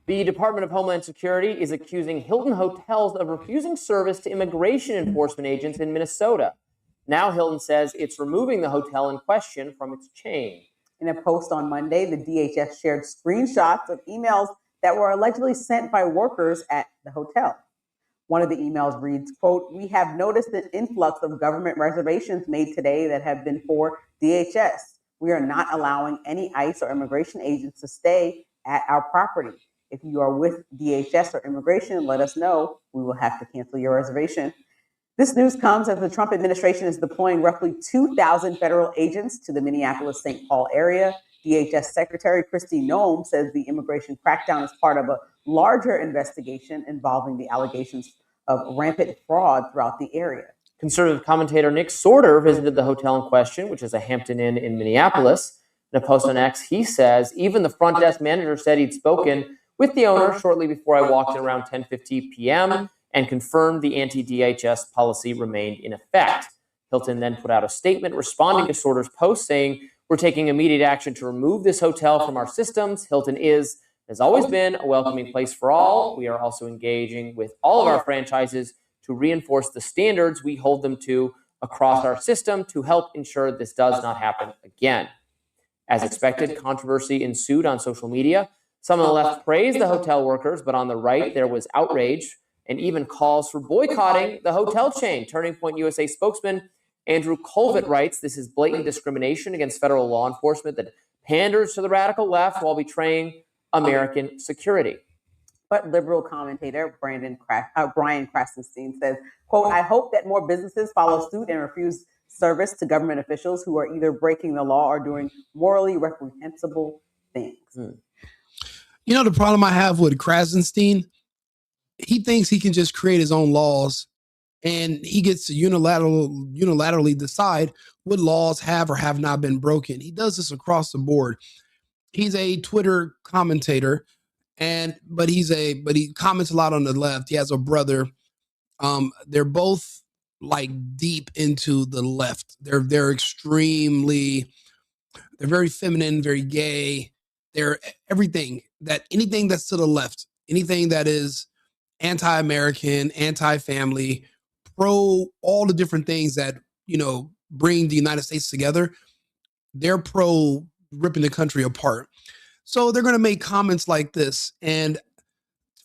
The Department of Homeland Security is accusing Hilton hotels of refusing service to immigration enforcement agents in Minnesota. Now Hilton says it's removing the hotel in question from its chain. In a post on Monday, the DHS shared screenshots of emails that were allegedly sent by workers at the hotel. One of the emails reads, quote, "We have noticed an influx of government reservations made today that have been for DHS. We are not allowing any ICE or immigration agents to stay at our property. If you are with DHS or immigration, let us know. We will have to cancel your reservation." This news comes as the Trump administration is deploying roughly 2,000 federal agents to the Minneapolis-St. Paul area. DHS Secretary Kristi Noem says the immigration crackdown is part of a larger investigation involving the allegations of rampant fraud throughout the area. Conservative commentator Nick Sorter visited the hotel in question, which is a Hampton Inn in Minneapolis. In a post on X, he says, even the front desk manager said he'd spoken with the owner shortly before I walked in around 10:50 p.m. and confirmed the anti-DHS policy remained in effect. Hilton then put out a statement responding to Sorter's post saying, "We're taking immediate action to remove this hotel from our systems. Hilton has always been a welcoming place for all. We are also engaging with all of our franchises to reinforce the standards we hold them to across our system to help ensure this does not happen again." As expected, controversy ensued on social media. Some on the left praised the hotel workers, but on the right, there was outrage and even calls for boycotting the hotel chain. Turning Point USA spokesman Andrew Colvett writes, "This is blatant discrimination against federal law enforcement that panders to the radical left while betraying American security." But liberal commentator Brian Krasenstein says, quote, "I hope that more businesses follow suit and refuse service to government officials who are either breaking the law or doing morally reprehensible things." You know, the problem I have with Krasenstein, he thinks he can just create his own laws and he gets to unilaterally decide what laws have or have not been broken. He does this across the board. He's a Twitter commentator, but he comments a lot on the left. He has a brother. They're both like deep into the left. They're very feminine, very gay. They're anything that's to the left, anything that is anti-American, anti-family, pro all the different things that, bring the United States together. They're pro ripping the country apart. So they're going to make comments like this. And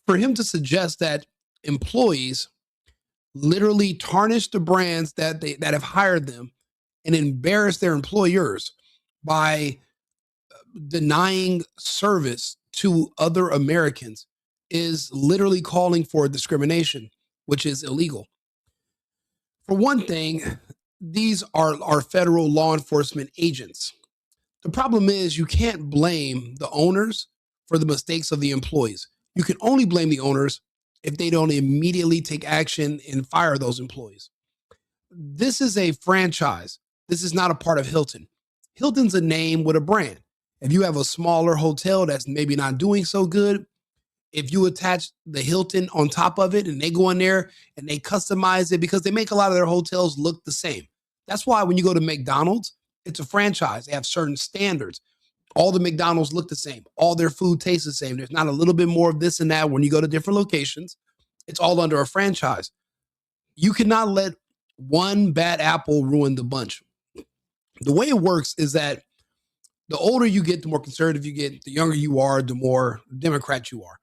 for him to suggest that employees literally tarnish the brands that have hired them and embarrass their employers by denying service to other Americans is literally calling for discrimination, which is illegal. For one thing, these are federal law enforcement agents. The problem is you can't blame the owners for the mistakes of the employees. You can only blame the owners if they don't immediately take action and fire those employees. This is a franchise. This is not a part of Hilton. Hilton's a name with a brand. If you have a smaller hotel that's maybe not doing so good, if you attach the Hilton on top of it and they go in there and they customize it, because they make a lot of their hotels look the same. That's why when you go to McDonald's, it's a franchise. They have certain standards. All the McDonald's look the same. All their food tastes the same. There's not a little bit more of this and that when you go to different locations. It's all under a franchise. You cannot let one bad apple ruin the bunch. The way it works is that the older you get, the more conservative you get, the younger you are, the more Democrat you are.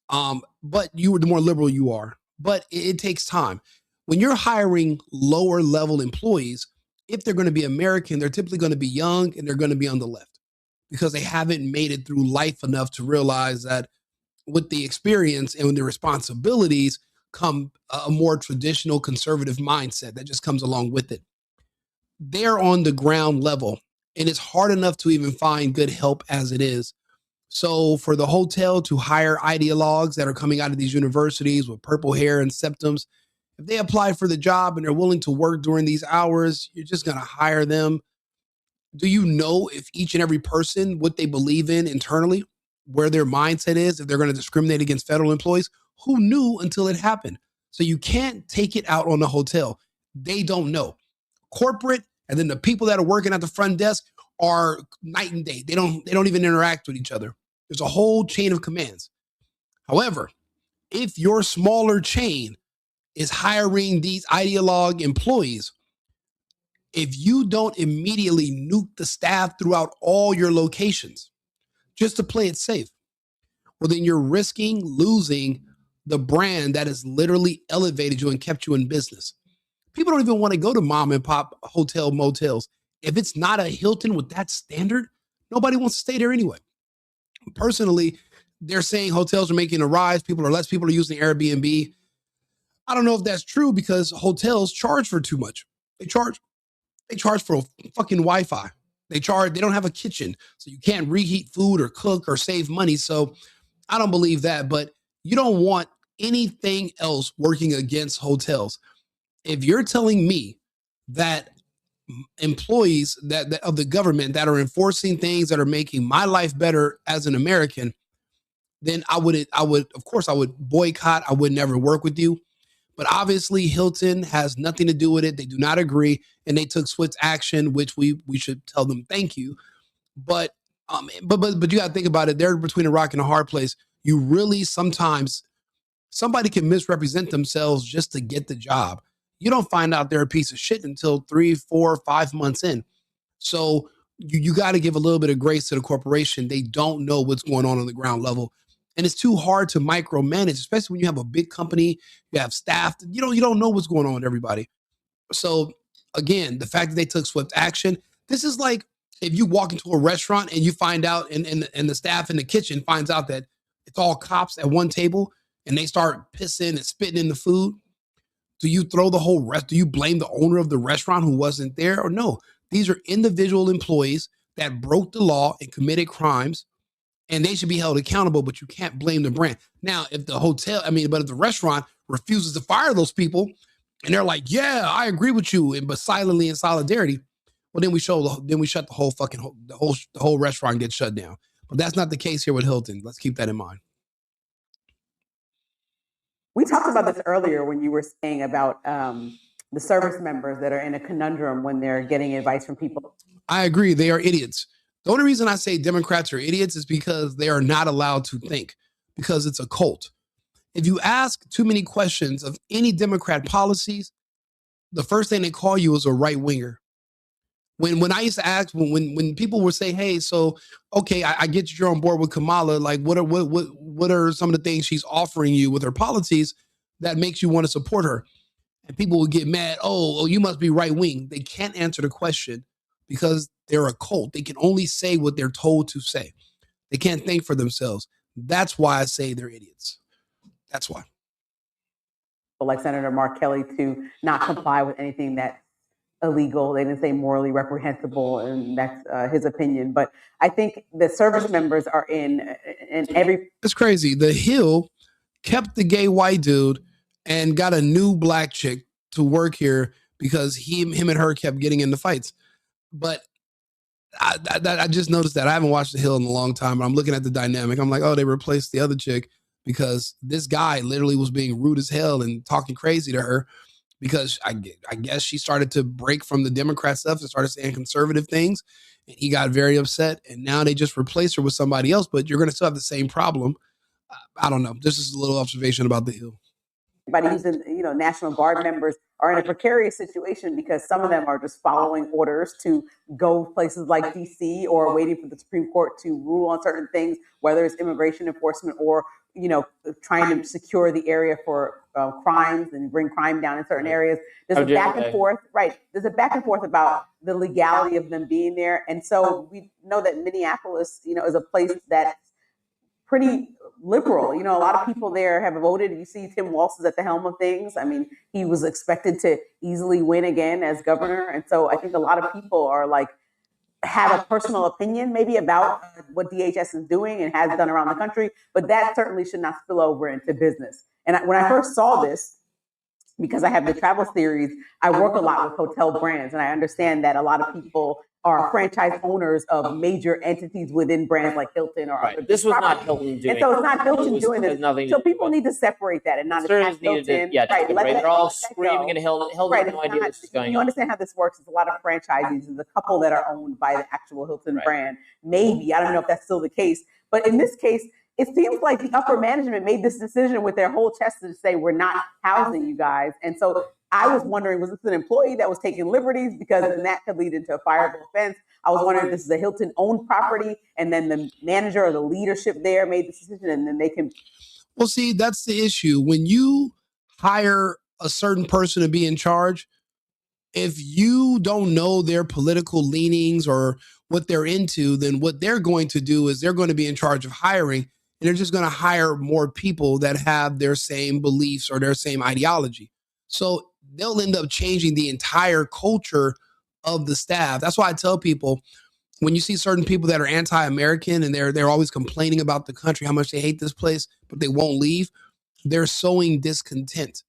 The more liberal you are. But it takes time. When you're hiring lower level employees, if they're going to be American, they're typically going to be young and they're going to be on the left because they haven't made it through life enough to realize that with the experience and with the responsibilities come a more traditional conservative mindset that just comes along with it. They're on the ground level and it's hard enough to even find good help as it is. So for the hotel to hire ideologues that are coming out of these universities with purple hair and septums, if they apply for the job and they're willing to work during these hours, you're just going to hire them. Do you know if each and every person, what they believe in internally, where their mindset is, if they're going to discriminate against federal employees? Who knew until it happened? So you can't take it out on the hotel. They don't know. Corporate and then the people that are working at the front desk are night and day. They don't even interact with each other. There's a whole chain of commands. However, if your smaller chain is hiring these ideologue employees, if you don't immediately nuke the staff throughout all your locations just to play it safe, well, then you're risking losing the brand that has literally elevated you and kept you in business. People don't even want to go to mom and pop hotel motels. If it's not a Hilton with that standard, nobody wants to stay there anyway. Personally, they're saying hotels are making a rise. Less people are using Airbnb. I don't know if that's true because hotels charge for too much. They charge for fucking Wi-Fi. They don't have a kitchen, so you can't reheat food or cook or save money. So I don't believe that, but you don't want anything else working against hotels. If you're telling me that employees that of the government that are enforcing things that are making my life better as an American, then I would of course I would boycott. I would never work with you. But obviously Hilton has nothing to do with it. They do not agree, and they took swift action, which we should tell them thank you. But but you got to think about it. They're between a rock and a hard place. You really sometimes somebody can misrepresent themselves just to get the job. You don't find out they're a piece of shit until 3, 4, 5 months in. So you got to give a little bit of grace to the corporation. They don't know what's going on the ground level. And it's too hard to micromanage, especially when you have a big company, you have staff, you don't know what's going on with everybody. So again, the fact that they took swift action, this is like if you walk into a restaurant and you find out and the staff in the kitchen finds out that it's all cops at one table and they start pissing and spitting in the food. Do you throw the whole rest? Do you blame the owner of the restaurant who wasn't there? Or no, these are individual employees that broke the law and committed crimes, and they should be held accountable, but you can't blame the brand. Now, if the but if the restaurant refuses to fire those people and they're like, yeah, I agree with you, but silently in solidarity, well, then we shut the whole the whole restaurant gets shut down. But that's not the case here with Hilton. Let's keep that in mind. We talked about this earlier when you were saying about the service members that are in a conundrum when they're getting advice from people. I agree. They are idiots. The only reason I say Democrats are idiots is because they are not allowed to think, because it's a cult. If you ask too many questions of any Democrat policies, the first thing they call you is a right winger. When I used to ask, when people would say, hey, so, okay, I get you're on board with Kamala. Like, what are some of the things she's offering you with her policies that makes you want to support her? And people would get mad. Oh, you must be right wing. They can't answer the question because they're a cult. They can only say what they're told to say. They can't think for themselves. That's why I say they're idiots. That's why. Like Senator Mark Kelly to not comply with anything that's illegal. They didn't say morally reprehensible, and that's his opinion. But I think the service members are in every. It's crazy. The Hill kept the gay white dude and got a new black chick to work here because him and her kept getting into fights. But I just noticed that. I haven't watched The Hill in a long time, but I'm looking at the dynamic. I'm like, oh, they replaced the other chick because this guy literally was being rude as hell and talking crazy to her because I guess she started to break from the Democrat stuff and started saying conservative things. And he got very upset. And now they just replaced her with somebody else, but you're going to still have the same problem. I don't know. This is a little observation about The Hill. Everybody who's in, National Guard members are in a precarious situation because some of them are just following orders to go places like DC or waiting for the Supreme Court to rule on certain things, whether it's immigration enforcement or, trying to secure the area for crimes and bring crime down in certain areas. There's a back and forth, right? There's a back and forth about the legality of them being there. And so we know that Minneapolis, is a place that's pretty liberal. A lot of people there have voted. You see Tim Walz is at the helm of things. I mean, he was expected to easily win again as governor. And so I think a lot of people are like, have a personal opinion maybe about what DHS is doing and has done around the country, but that certainly should not spill over into business. And when I first saw this, because I have the travel series, I work a lot with hotel brands, and I understand that a lot of people are franchise owners of major entities within brands like Hilton or other. This was not Hilton doing. And so it's not Hilton doing this. So people need to separate that and not attack Hilton. Right. They're all screaming at Hilton. Hilton has no idea what's going on. You understand how this works. There's a lot of franchises. There's a couple that are owned by the actual Hilton brand. Maybe. I don't know if that's still the case. But in this case, it seems like the upper management made this decision with their whole chest to say, we're not housing you guys. And so I was wondering, was this an employee that was taking liberties? Because then that could lead into a fireable offense. I was wondering if this is a Hilton owned property and then the manager or the leadership there made this decision and then they can. Well, see, that's the issue. When you hire a certain person to be in charge, if you don't know their political leanings or what they're into, then what they're going to do is they're going to be in charge of hiring, and they're just going to hire more people that have their same beliefs or their same ideology. So they'll end up changing the entire culture of the staff. That's why I tell people, when you see certain people that are anti-American and they're always complaining about the country, how much they hate this place, but they won't leave, they're sowing discontent.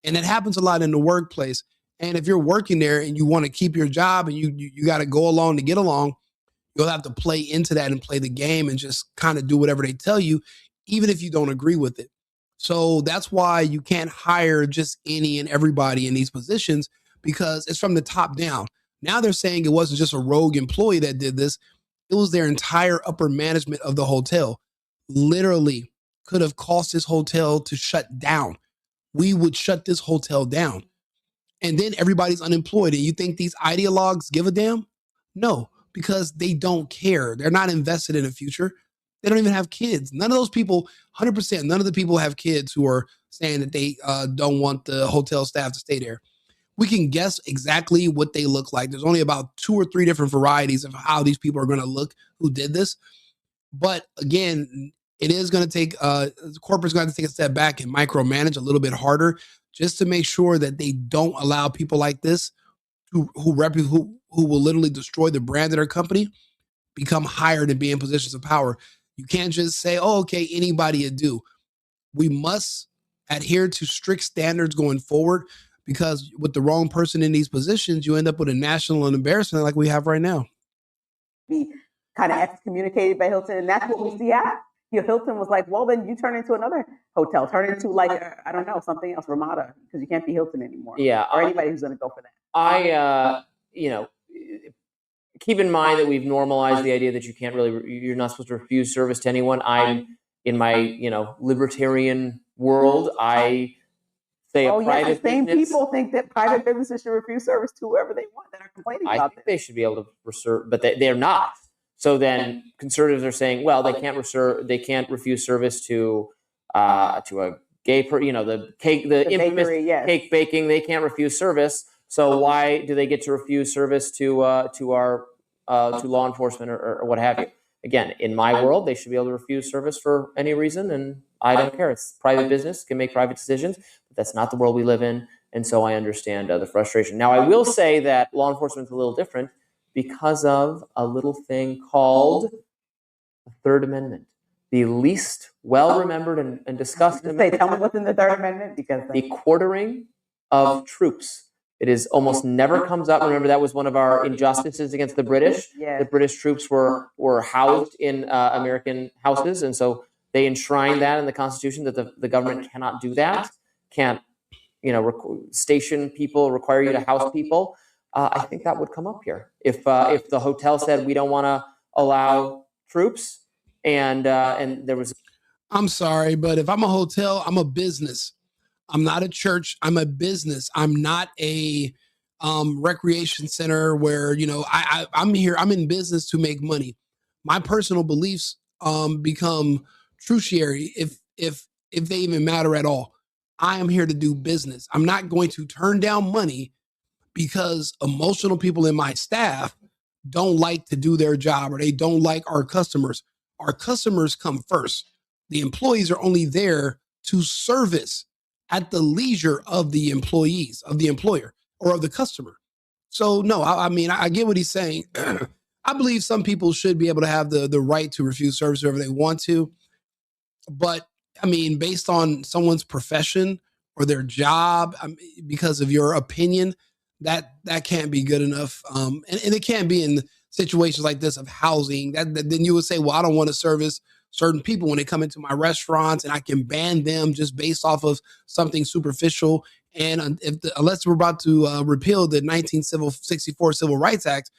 And it happens a lot in the workplace. And if you're working there and you want to keep your job and you got to go along to get along, you'll have to play into that and play the game and just kind of do whatever they tell you, even if you don't agree with it. So that's why you can't hire just any and everybody in these positions, because it's from the top down. Now they're saying it wasn't just a rogue employee that did this. It was their entire upper management of the hotel. Literally could have caused this hotel to shut down. We would shut this hotel down. And then everybody's unemployed. And you think these ideologues give a damn? No, because they don't care. They're not invested in the future. They don't even have kids. None of those people, 100%, none of the people have kids who are saying that they don't want the hotel staff to stay there. We can guess exactly what they look like. There's only about 2 or 3 different varieties of how these people are going to look who did this. But again, it is going to take, corporate's going to take a step back and micromanage a little bit harder just to make sure that they don't allow people like this who will literally destroy the brand of their company become hired and be in positions of power. You can't just say, oh, okay, anybody would do. We must adhere to strict standards going forward, because with the wrong person in these positions, you end up with a national embarrassment like we have right now. Be kind of excommunicated by Hilton, and that's what we see at. Hilton was like, well, then you turn into another hotel, turn into like, I don't know, something else, Ramada, because you can't be Hilton anymore. Yeah. Or anybody who's going to go for that. Keep in mind that we've normalized the idea that you're not supposed to refuse service to anyone. I'm in my, libertarian world. I say the same business, people think that private businesses should refuse service to whoever they want that are complaining about it. I think they should be able to reserve, but they're not. So then conservatives are saying, well, they can't refuse service to a gay the infamous bakery, yes. Cake baking. They can't refuse service. So why do they get to refuse service to law enforcement or what have you? Again, in my world, they should be able to refuse service for any reason, and I don't care. It's private business, can make private decisions, but that's not the world we live in, and so I understand the frustration. Now, I will say that law enforcement is a little different because of a little thing called the Third Amendment, the least well-remembered and discussed amendment. Tell me what's in the Third Amendment, because the quartering of troops. It is almost never comes up. Remember, that was one of our injustices against the British. Yes. The British troops were housed in American houses, and so they enshrined that in the Constitution that the government cannot do that. Can't, station people, require you to house people. I think that would come up here if the hotel said we don't want to allow troops, and there was. I'm sorry, but if I'm a hotel, I'm a business. I'm not a church. I'm a business. I'm not a recreation center where, I'm here. I'm in business to make money. My personal beliefs become tertiary if they even matter at all. I am here to do business. I'm not going to turn down money because emotional people in my staff don't like to do their job or they don't like our customers. Our customers come first. The employees are only there to service at the leisure of the employees, of the employer, or of the customer. So, no, I get what he's saying. I believe some people should be able to have the right to refuse service wherever they want to. But, based on someone's profession or their job, because of your opinion, that can't be good enough. And it can't be in situations like this of housing. That then you would say, well, I don't want to service certain people when they come into my restaurants, and I can ban them just based off of something superficial. And unless we're about to repeal the 1964 Civil Rights Act,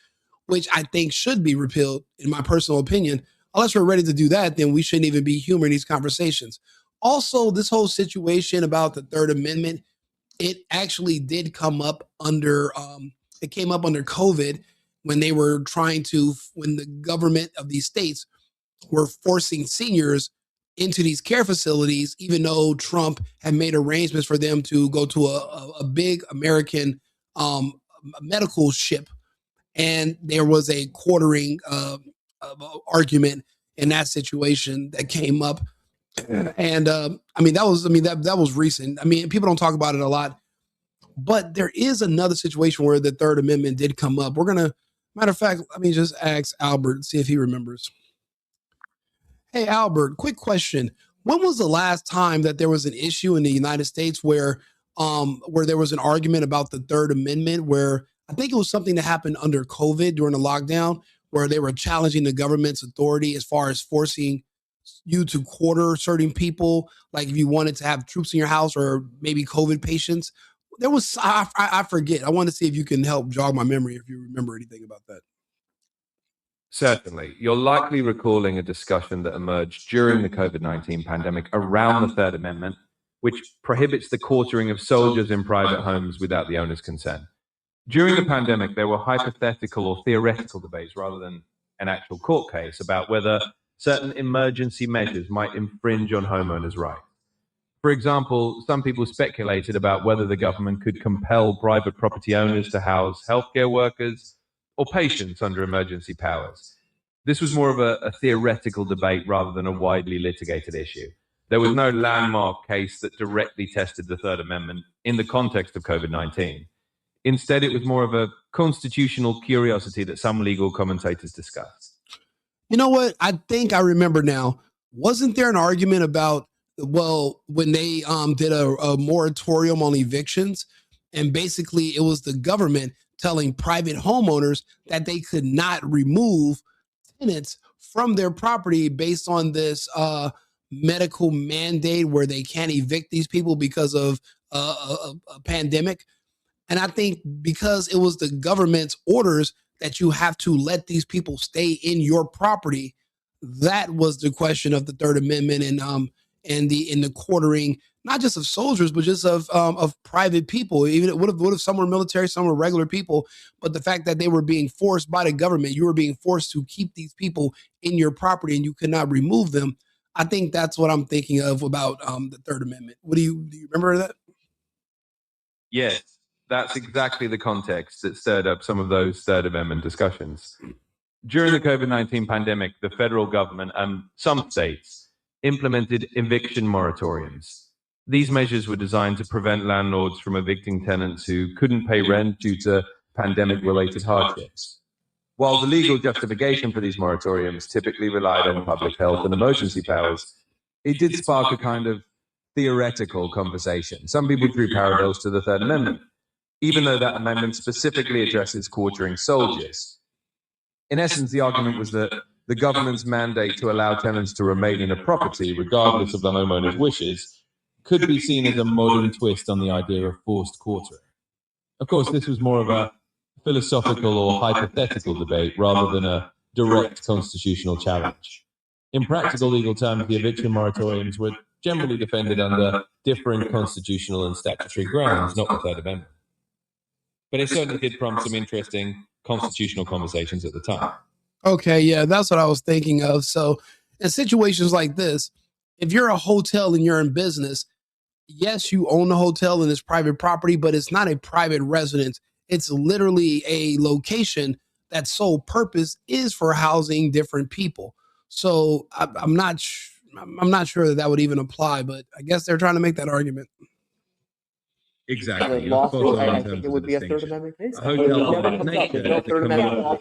which I think should be repealed, in my personal opinion, unless we're ready to do that, then we shouldn't even be humoring these conversations. Also, this whole situation about the Third Amendment, it actually did come up under it came up under COVID when they were when the government of these states were forcing seniors into these care facilities, even though Trump had made arrangements for them to go to a big American medical ship, and there was a quartering argument in that situation that came up. And that was recent. I mean, people don't talk about it a lot, but there is another situation where the Third Amendment did come up. Matter of fact, let me just ask Albert, see if he remembers. Hey, Albert, quick question. When was the last time that there was an issue in the United States where there was an argument about the Third Amendment, where I think it was something that happened under COVID during the lockdown, where they were challenging the government's authority as far as forcing you to quarter certain people, like if you wanted to have troops in your house or maybe COVID patients? There was, I forget. I want to see if you can help jog my memory if you remember anything about that. Certainly. You're likely recalling a discussion that emerged during the COVID-19 pandemic around the Third Amendment, which prohibits the quartering of soldiers in private homes without the owner's consent. During the pandemic, there were hypothetical or theoretical debates rather than an actual court case about whether certain emergency measures might infringe on homeowners' rights. For example, some people speculated about whether the government could compel private property owners to house healthcare workers or patients under emergency powers. This was more of a theoretical debate rather than a widely litigated issue. There was no landmark case that directly tested the Third Amendment in the context of COVID-19. Instead, it was more of a constitutional curiosity that some legal commentators discussed. You know what? I think I remember now. Wasn't there an argument about, well, when they did a moratorium on evictions, and basically it was the government telling private homeowners that they could not remove tenants from their property based on this medical mandate where they can't evict these people because of a pandemic. And I think because it was the government's orders that you have to let these people stay in your property, that was the question of the Third Amendment and the quartering, not just of soldiers, but just of private people. Even what if some were military, some were regular people, but the fact that they were being forced by the government, you were being forced to keep these people in your property and you could not remove them. I think that's what I'm thinking of about the Third Amendment. Do you remember that? Yes, that's exactly the context that stirred up some of those Third Amendment discussions. During the COVID-19 pandemic, the federal government and some states implemented eviction moratoriums. These measures were designed to prevent landlords from evicting tenants who couldn't pay rent due to pandemic-related hardships. While the legal justification for these moratoriums typically relied on public health and emergency powers, it did spark a kind of theoretical conversation. Some people drew parallels to the Third Amendment, even though that amendment specifically addresses quartering soldiers. In essence, the argument was that the government's mandate to allow tenants to remain in a property, regardless of the homeowner's wishes, could be seen as a modern twist on the idea of forced quartering. Of course, this was more of a philosophical or hypothetical debate rather than a direct constitutional challenge. In practical legal terms, the eviction moratoriums were generally defended under different constitutional and statutory grounds, not the Third Amendment. But it certainly did prompt some interesting constitutional conversations at the time. Okay, yeah, that's what I was thinking of. So in situations like this, if you're a hotel and you're in business, yes, you own the hotel and it's private property, but it's not a private residence. It's literally a location that sole purpose is for housing different people. So I'm not sure that would even apply, but I guess they're trying to make that argument. Exactly. I think it would be a Third Amendment case. A hotel Never comes up. There's no Third Amendment law.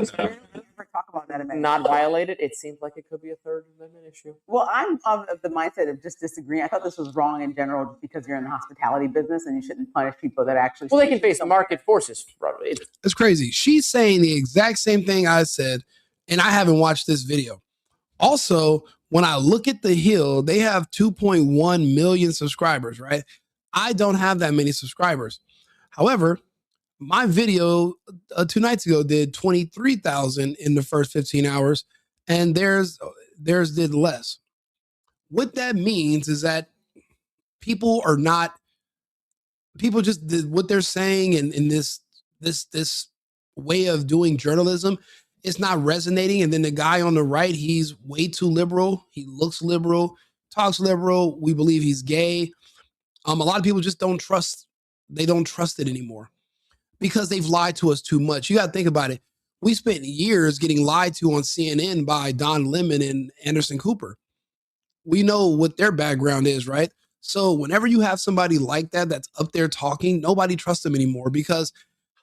Talk about that amendment. Not violated. It seems like it could be a Third Amendment issue. Well, I'm of the mindset of just disagreeing. I thought this was wrong in general because you're in the hospitality business and you shouldn't punish people that actually. Well, they can face market forces. It's crazy. She's saying the exact same thing I said, and I haven't watched this video. Also, when I look at The Hill, they have 2.1 million subscribers, right? I don't have that many subscribers. However, my video 2 nights ago did 23,000 in the first 15 hours. And there's theirs did less. What that means is that people just did what they're saying in this way of doing journalism. It's not resonating. And then the guy on the right, he's way too liberal. He looks liberal, talks liberal. We believe he's gay. A lot of people just don't trust. They don't trust it anymore because they've lied to us too much. You got to think about it. We spent years getting lied to on CNN by Don Lemon and Anderson Cooper. We know what their background is, right? So whenever you have somebody like that that's up there talking, nobody trusts them anymore because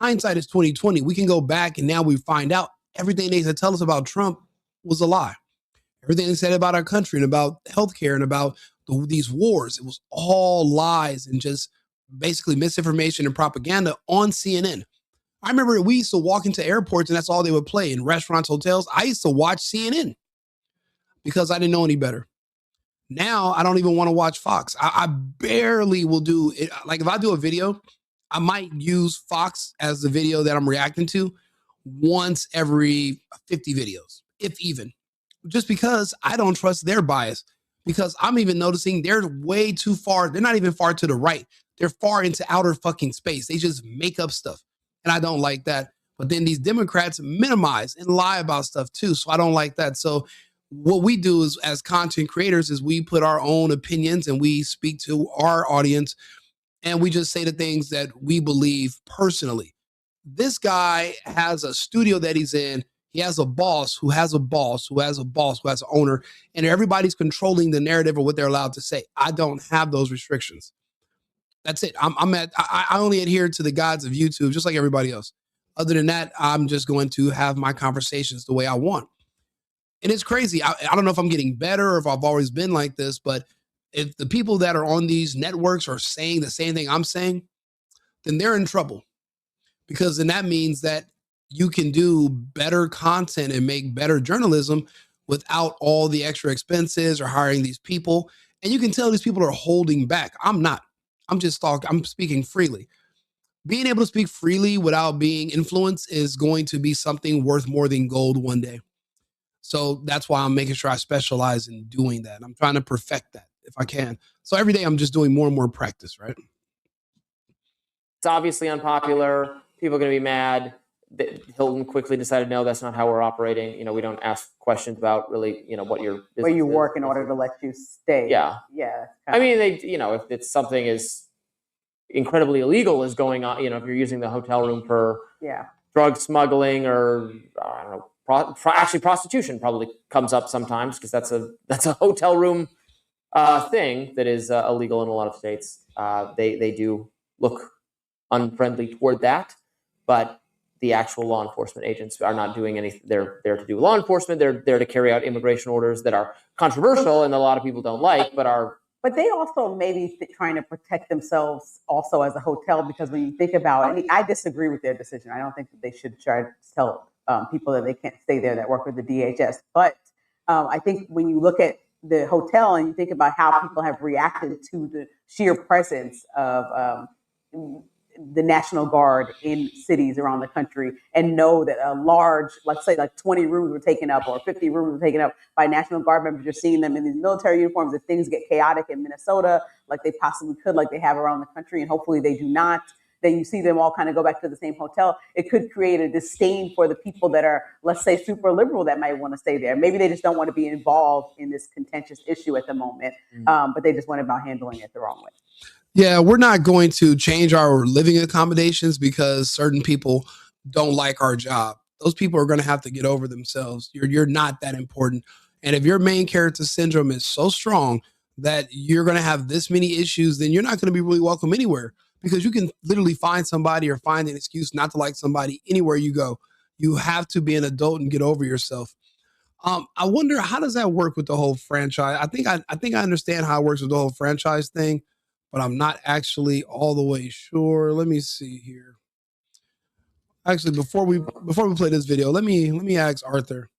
hindsight is 2020. We can go back and now we find out everything they said tell us about Trump was a lie. Everything they said about our country and about healthcare and about these wars, it was all lies and just basically misinformation and propaganda on CNN. I remember we used to walk into airports and that's all they would play in restaurants, hotels. I used to watch CNN because I didn't know any better. Now I don't even want to watch Fox. I barely will do it. Like if I do a video, I might use Fox as the video that I'm reacting to once every 50 videos, if even. Just because I don't trust their bias. Because I'm even noticing they're way too far. They're not even far to the right. They're far into outer fucking space. They just make up stuff. And I don't like that. But then these Democrats minimize and lie about stuff too. So I don't like that. So what we do is as content creators is we put our own opinions and we speak to our audience and we just say the things that we believe personally. This guy has a studio that he's in. He has a boss who has a boss who has a boss who has an owner, and everybody's controlling the narrative of what they're allowed to say. I don't have those restrictions. That's it. I only adhere to the guides of YouTube, just like everybody else. Other than that, I'm just going to have my conversations the way I want. And it's crazy. I don't know if I'm getting better or if I've always been like this, but if the people that are on these networks are saying the same thing I'm saying, then they're in trouble. Because then that means that you can do better content and make better journalism without all the extra expenses or hiring these people. And you can tell these people are holding back. I'm not. I'm just talking. I'm speaking freely. Being able to speak freely without being influenced is going to be something worth more than gold one day. So that's why I'm making sure I specialize in doing that. I'm trying to perfect that if I can. So every day I'm just doing more and more practice, right? It's obviously unpopular. People are going to be mad. Hilton quickly decided, no, that's not how we're operating. We don't ask questions about really, what your business Where you is. work in order to let you stay. Yeah. Yeah. I mean, if it's something as incredibly illegal as going on, if you're using the hotel room for drug smuggling or I don't know, actually prostitution probably comes up sometimes because that's a hotel room thing that is illegal in a lot of states. They do look unfriendly toward that, but the actual law enforcement agents are not doing anything. They're there to do law enforcement. They're there to carry out immigration orders that are controversial and a lot of people don't like, But they also may be trying to protect themselves also as a hotel, because when you think about it, I disagree with their decision. I don't think that they should try to tell people that they can't stay there that work with the DHS. But I think when you look at the hotel and you think about how people have reacted to the sheer presence of the National Guard in cities around the country, and know that a large, let's say like 20 rooms were taken up or 50 rooms were taken up by National Guard members, you're seeing them in these military uniforms. If things get chaotic in Minnesota, like they possibly could, like they have around the country, and hopefully they do not, then you see them all kind of go back to the same hotel. It could create a disdain for the people that are, let's say, super liberal that might want to stay there. Maybe they just don't want to be involved in this contentious issue at the moment, but they just went about handling it the wrong way. Yeah, we're not going to change our living accommodations because certain people don't like our job. Those people are going to have to get over themselves. You're not that important. And if your main character syndrome is so strong that you're going to have this many issues, then you're not going to be really welcome anywhere, because you can literally find somebody or find an excuse not to like somebody anywhere you go. You have to be an adult and get over yourself. I wonder, how does that work with the whole franchise? I think I understand how it works with the whole franchise thing, but I'm not actually all the way sure. Let me see here. Actually, before we play this video, let me ask Arthur.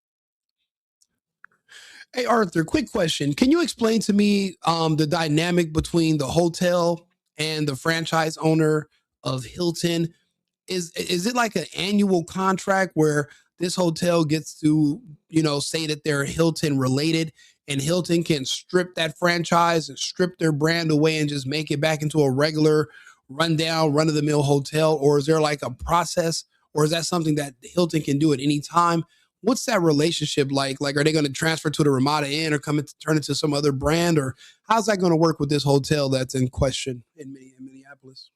Hey, Arthur, quick question. Can you explain to me the dynamic between the hotel and the franchise owner of Hilton? Is it like an annual contract where this hotel gets to, say that they're Hilton related, and Hilton can strip that franchise and strip their brand away and just make it back into a regular rundown, run of the mill hotel? Or is there like a process, or is that something that Hilton can do at any time? What's that relationship like? Like, are they going to transfer to the Ramada Inn or turn it to some other brand? Or how's that going to work with this hotel that's in question in Minneapolis?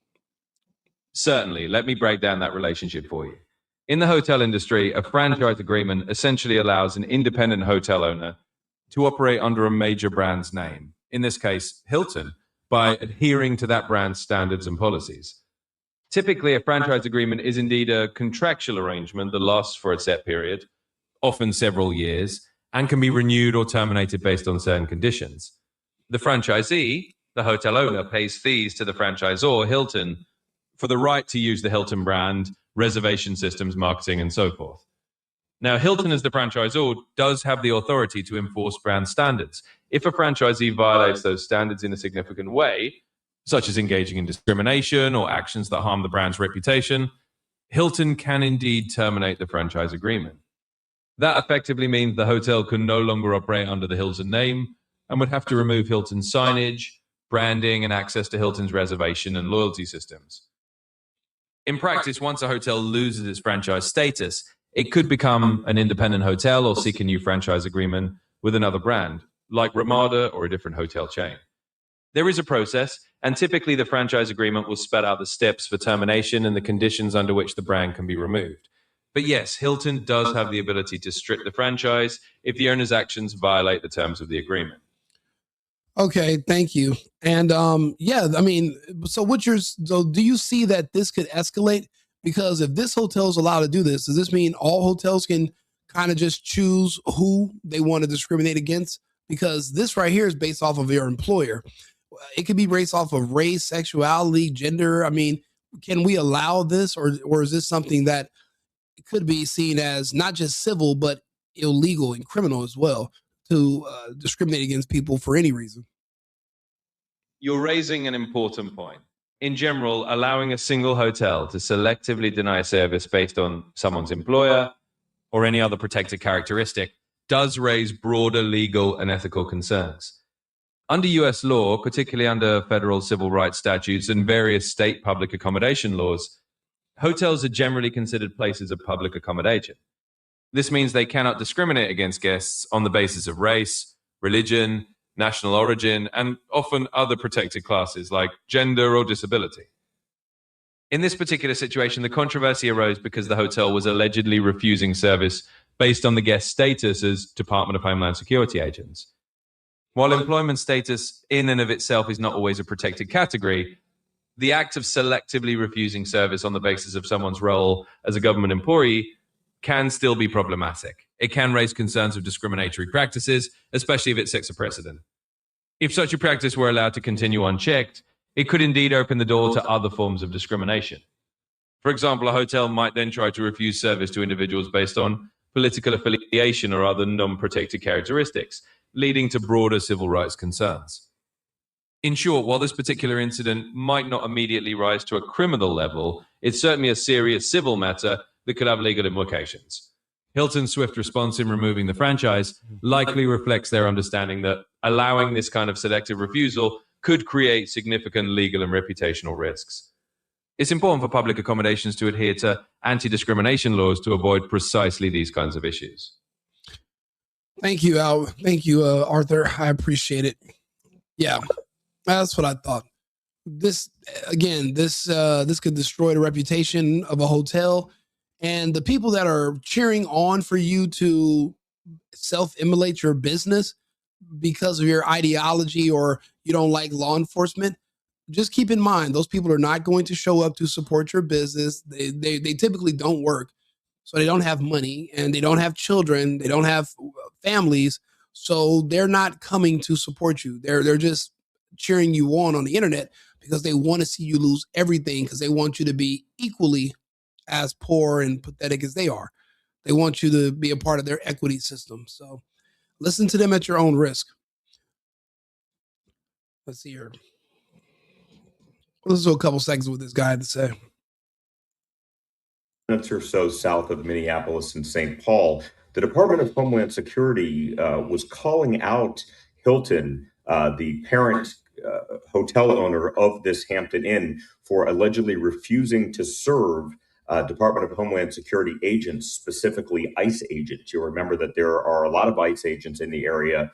Certainly. Let me break down that relationship for you. In the hotel industry, a franchise agreement essentially allows an independent hotel owner to operate under a major brand's name, in this case, Hilton, by adhering to that brand's standards and policies. Typically, a franchise agreement is indeed a contractual arrangement that lasts for a set period, often several years, and can be renewed or terminated based on certain conditions. The franchisee, the hotel owner, pays fees to the franchisor, Hilton, for the right to use the Hilton brand, reservation systems, marketing, and so forth. Now, Hilton, as the franchisor, does have the authority to enforce brand standards. If a franchisee violates those standards in a significant way, such as engaging in discrimination or actions that harm the brand's reputation, Hilton can indeed terminate the franchise agreement. That effectively means the hotel can no longer operate under the Hilton name and would have to remove Hilton's signage, branding, and access to Hilton's reservation and loyalty systems. In practice, once a hotel loses its franchise status, it could become an independent hotel or seek a new franchise agreement with another brand, like Ramada or a different hotel chain. There is a process, and typically the franchise agreement will spell out the steps for termination and the conditions under which the brand can be removed. But yes, Hilton does have the ability to strip the franchise if the owner's actions violate the terms of the agreement. Okay, thank you. And so do you see that this could escalate? Because if this hotel is allowed to do this, does this mean all hotels can kind of just choose who they want to discriminate against? Because this right here is based off of your employer. It could be based off of race, sexuality, gender. I mean, can we allow this, or is this something that could be seen as not just civil, but illegal and criminal as well, to discriminate against people for any reason? You're raising an important point. In general, allowing a single hotel to selectively deny service based on someone's employer or any other protected characteristic does raise broader legal and ethical concerns. Under US law, particularly under federal civil rights statutes and various state public accommodation laws, hotels are generally considered places of public accommodation. This means they cannot discriminate against guests on the basis of race, religion, national origin, and often other protected classes like gender or disability. In this particular situation, the controversy arose because the hotel was allegedly refusing service based on the guest status as Department of Homeland Security agents. While employment status in and of itself is not always a protected category, the act of selectively refusing service on the basis of someone's role as a government employee can still be problematic. It can raise concerns of discriminatory practices, especially if it sets a precedent. If such a practice were allowed to continue unchecked, it could indeed open the door to other forms of discrimination. For example, a hotel might then try to refuse service to individuals based on political affiliation or other non-protected characteristics, leading to broader civil rights concerns. In short, while this particular incident might not immediately rise to a criminal level, it's certainly a serious civil matter that could have legal implications. Hilton's swift response in removing the franchise likely reflects their understanding that allowing this kind of selective refusal could create significant legal and reputational risks. It's important for public accommodations to adhere to anti-discrimination laws to avoid precisely these kinds of issues. Thank you, Al. Thank you, Arthur. I appreciate it. Yeah, that's what I thought. This could destroy the reputation of a hotel, and the people that are cheering on for you to self-immolate your business because of your ideology or you don't like law enforcement. Just keep in mind, those people are not going to show up to support your business. They typically don't work. So they don't have money and they don't have children. They don't have families. So they're not coming to support you. They're just cheering you on the internet because they want to see you lose everything, because they want you to be equally as poor and pathetic as they are. They want you to be a part of their equity system. So listen to them at your own risk. Let's see here. Let's do a couple seconds of what this guy had to say. minutes or so south of Minneapolis and St. Paul, the Department of Homeland Security was calling out Hilton, the parent hotel owner of this Hampton Inn, for allegedly refusing to serve Department of Homeland Security agents, specifically ICE agents. You'll remember that there are a lot of ICE agents in the area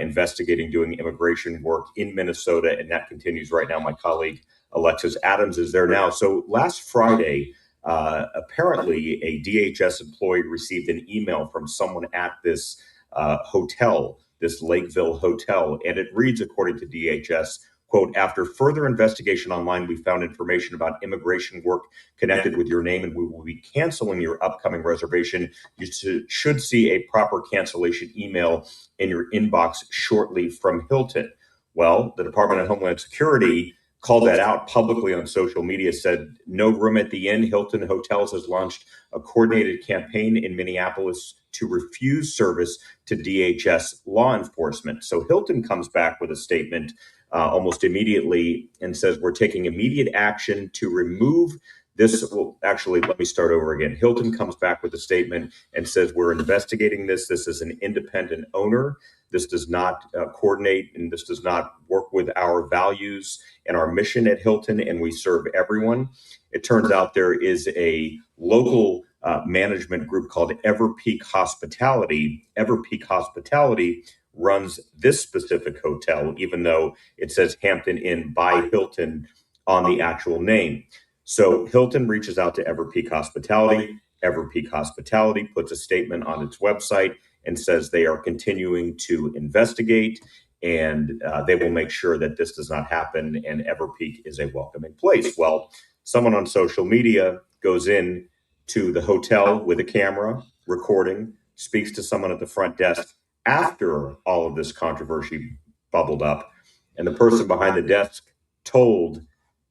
investigating, doing immigration work in Minnesota, and that continues right now. My colleague Alexis Adams is there now. So last Friday, apparently a DHS employee received an email from someone at this hotel, this Lakeville hotel, and it reads, according to DHS, quote, "After further investigation online, we found information about immigration work connected with your name, and we will be canceling your upcoming reservation. You should see a proper cancellation email in your inbox shortly from Hilton." Well, the Department of Homeland Security called that out publicly on social media, said no room at the inn. Hilton Hotels has launched a coordinated campaign in Minneapolis to refuse service to DHS law enforcement. So Hilton comes back with a statement almost immediately and says, "We're taking immediate action to remove this." Well, actually, let me start over again. Hilton comes back with a statement and says, "We're investigating this. This is an independent owner. This does not coordinate, and this does not work with our values and our mission at Hilton, and we serve everyone." It turns out there is a local management group called Everpeak Hospitality. Everpeak Hospitality runs this specific hotel, even though it says Hampton Inn by Hilton on the actual name. So Hilton reaches out to Everpeak Hospitality. Everpeak Hospitality puts a statement on its website and says they are continuing to investigate, and they will make sure that this does not happen, and Everpeak is a welcoming place. Well, someone on social media goes in to the hotel with a camera, recording, speaks to someone at the front desk after all of this controversy bubbled up, and the person behind the desk told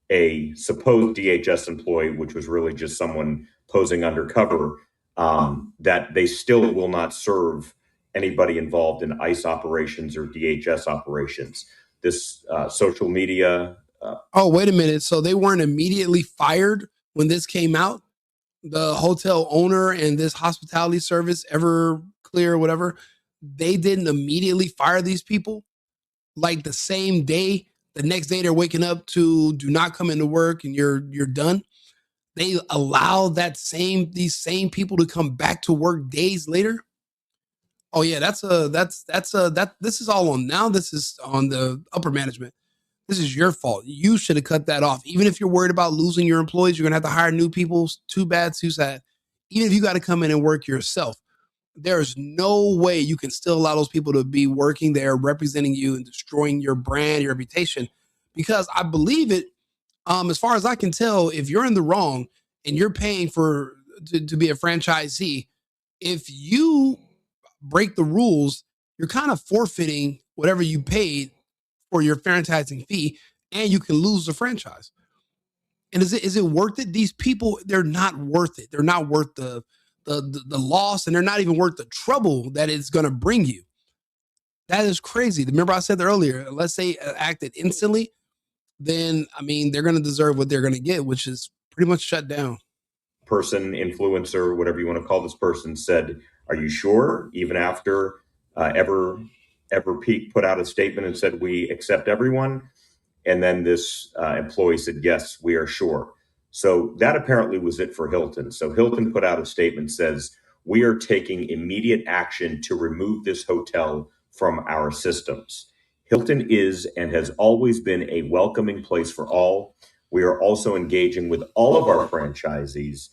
a supposed DHS employee, which was really just someone posing undercover, that they still will not serve anybody involved in ICE operations or DHS operations. This social media. Oh, wait a minute. So they weren't immediately fired when this came out? The hotel owner and this hospitality service, Everclear, whatever, they didn't immediately fire these people? Like the same day, the next day they're waking up to do not come into work and you're done? They allow these same people to come back to work days later? Oh yeah, this is all on now. This is on the upper management. This is your fault. You should have cut that off. Even if you're worried about losing your employees, you're gonna have to hire new people. Too bad, too sad. Even if you got to come in and work yourself, there's no way you can still allow those people to be working there, representing you and destroying your brand, your reputation. Because I believe it, as far as I can tell, if you're in the wrong and you're paying to be a franchisee, if you break the rules, you're kind of forfeiting whatever you paid for your franchising fee, and you can lose the franchise. And is it worth it? These people, they're not worth it. They're not worth the loss, and they're not even worth the trouble that it's going to bring you. That is crazy. Remember I said earlier, unless they acted instantly, then I mean they're going to deserve what they're going to get, which is pretty much shut down. Person, influencer, whatever you want to call this person, said, "Are you sure?" Even after Everpeak put out a statement and said, "We accept everyone." And then this employee said, "Yes, we are sure." So that apparently was it for Hilton. So Hilton put out a statement, says, "We are taking immediate action to remove this hotel from our systems." Hilton is and has always been a welcoming place for all. We are also engaging with all of our franchisees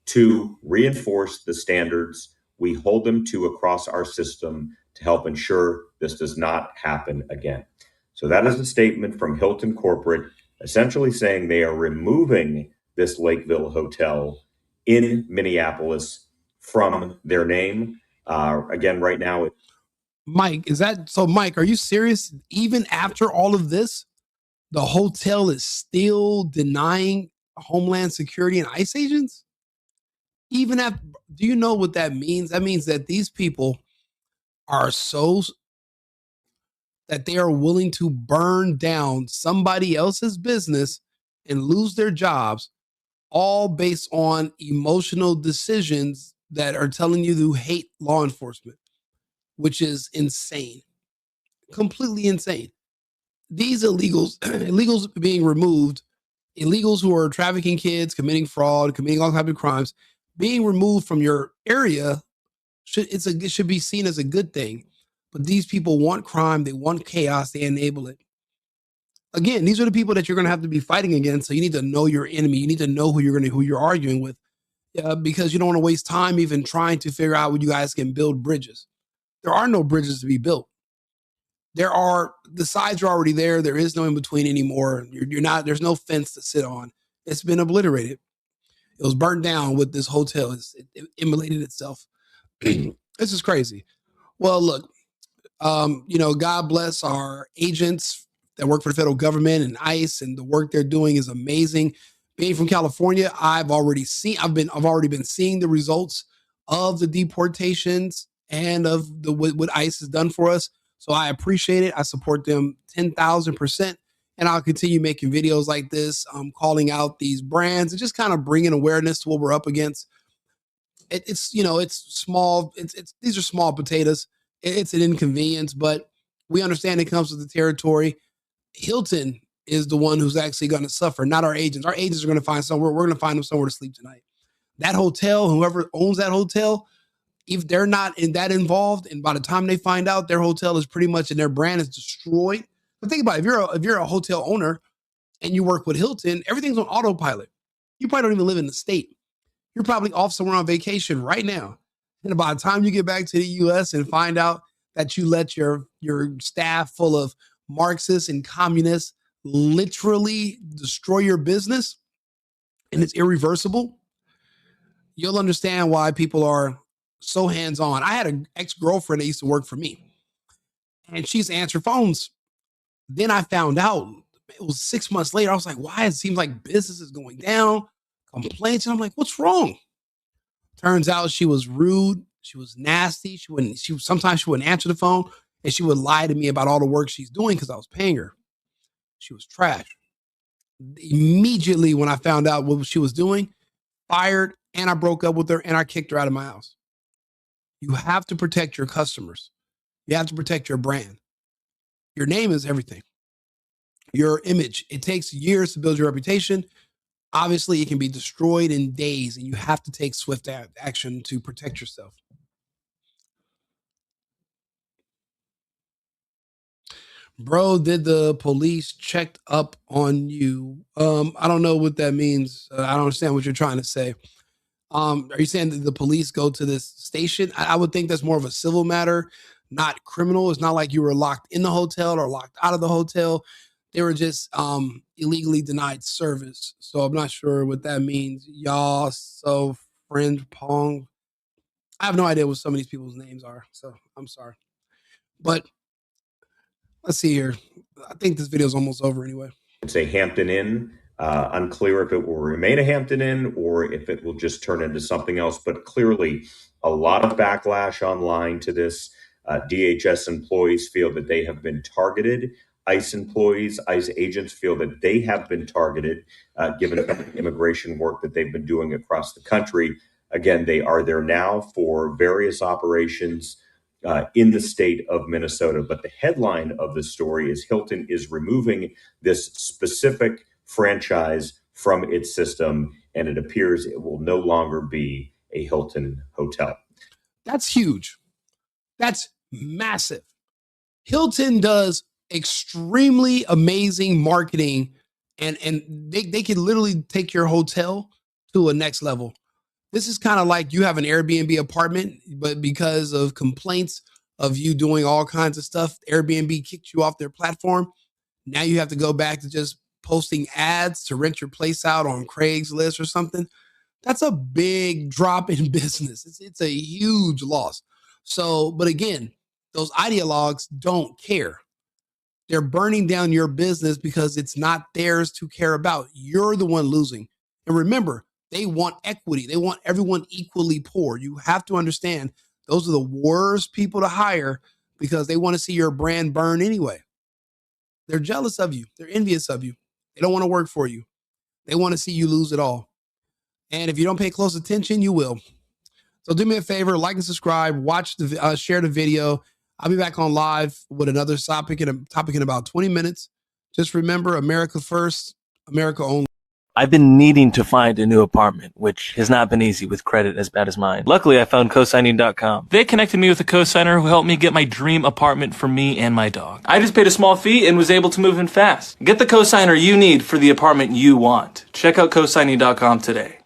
to reinforce the standards we hold them to across our system to help ensure this does not happen again. So that is a statement from Hilton Corporate, essentially saying they are removing this Lakeville hotel in Minneapolis from their name. Again, right now. Mike, is that so? Mike, are you serious? Even after all of this, the hotel is still denying Homeland Security and ICE agents? Even after, do you know what that means? That means that these people are that they are willing to burn down somebody else's business and lose their jobs all based on emotional decisions that are telling you to hate law enforcement, which is insane, completely insane. These illegals, illegals being removed, illegals who are trafficking kids, committing fraud, committing all types of crimes, being removed from your area it should be seen as a good thing. But these people want crime, they want chaos, they enable it. Again, these are the people that you're going to have to be fighting against. So you need to know your enemy. You need to know who you're arguing with, because you don't want to waste time even trying to figure out what you guys can build bridges. There are no bridges to be built. The sides are already there. There is no in between anymore. You're not. There's no fence to sit on. It's been obliterated. It was burnt down with this hotel. It immolated itself. This is crazy. Well, look, God bless our agents that work for the federal government and ICE, and the work they're doing is amazing. Being from California, I've already been seeing the results of the deportations and of what ICE has done for us. So I appreciate it. I support them 10,000%. And I'll continue making videos like this, calling out these brands and just kind of bringing awareness to what we're up against. It's small. These are small potatoes. It's an inconvenience, but we understand it comes with the territory. Hilton is the one who's actually going to suffer, not our agents. Our agents are going to find somewhere. We're going to find them somewhere to sleep tonight. That hotel, whoever owns that hotel, if they're not that involved, and by the time they find out, their hotel is pretty much and their brand is destroyed. But think about it. If you're a hotel owner and you work with Hilton, everything's on autopilot. You probably don't even live in the state. You're probably off somewhere on vacation right now. And by the time you get back to the US and find out that you let your staff full of Marxists and communists literally destroy your business and it's irreversible, you'll understand why people are so hands-on. I had an ex-girlfriend that used to work for me, and she used to answer phones. Then I found out, it was 6 months later, I was like, why? It seems like business is going down, complaints. And I'm like, what's wrong? Turns out she was rude. She was nasty. Sometimes she wouldn't answer the phone, and she would lie to me about all the work she's doing because I was paying her. She was trash. Immediately when I found out what she was doing, fired, and I broke up with her and I kicked her out of my house. You have to protect your customers. You have to protect your brand. Your name is everything. Your image. It takes years to build your reputation. Obviously, it can be destroyed in days, and you have to take swift action to protect yourself. Bro, did the police check up on you? I don't know what that means. I don't understand what you're trying to say. Are you saying that the police go to this station? I would think that's more of a civil matter, not criminal. It's not like you were locked in the hotel or locked out of the hotel. They were just illegally denied service. So I'm not sure what that means. Y'all, so friend Pong. I have no idea what some of these people's names are. So I'm sorry. But let's see here. I think this video is almost over anyway. It's a Hampton Inn. Unclear if it will remain a Hampton Inn or if it will just turn into something else. But clearly, a lot of backlash online to this. DHS employees feel that they have been targeted. ICE employees, ICE agents feel that they have been targeted, given the immigration work that they've been doing across the country. Again, they are there now for various operations in the state of Minnesota. But the headline of the story is Hilton is removing this specific franchise from its system, and it appears it will no longer be a Hilton hotel. That's huge. That's massive. Hilton does extremely amazing marketing, and they can literally take your hotel to a next level. This is kind of like you have an Airbnb apartment, but because of complaints of you doing all kinds of stuff, Airbnb kicked you off their platform. Now you have to go back to just posting ads to rent your place out on Craigslist or something. That's a big drop in business. It's a huge loss. So, but again, those ideologues don't care. They're burning down your business because it's not theirs to care about. You're the one losing. And remember, they want equity. They want everyone equally poor. You have to understand those are the worst people to hire because they want to see your brand burn anyway. They're jealous of you. They're envious of you. They don't want to work for you. They want to see you lose it all. And if you don't pay close attention, you will. So do me a favor, like and subscribe, watch the share the video. I'll be back on live with another topic in about 20 minutes. Just remember, America first, America only. I've been needing to find a new apartment, which has not been easy with credit as bad as mine. Luckily, I found cosigning.com. They connected me with a cosigner who helped me get my dream apartment for me and my dog. I just paid a small fee and was able to move in fast. Get the cosigner you need for the apartment you want. Check out cosigning.com today.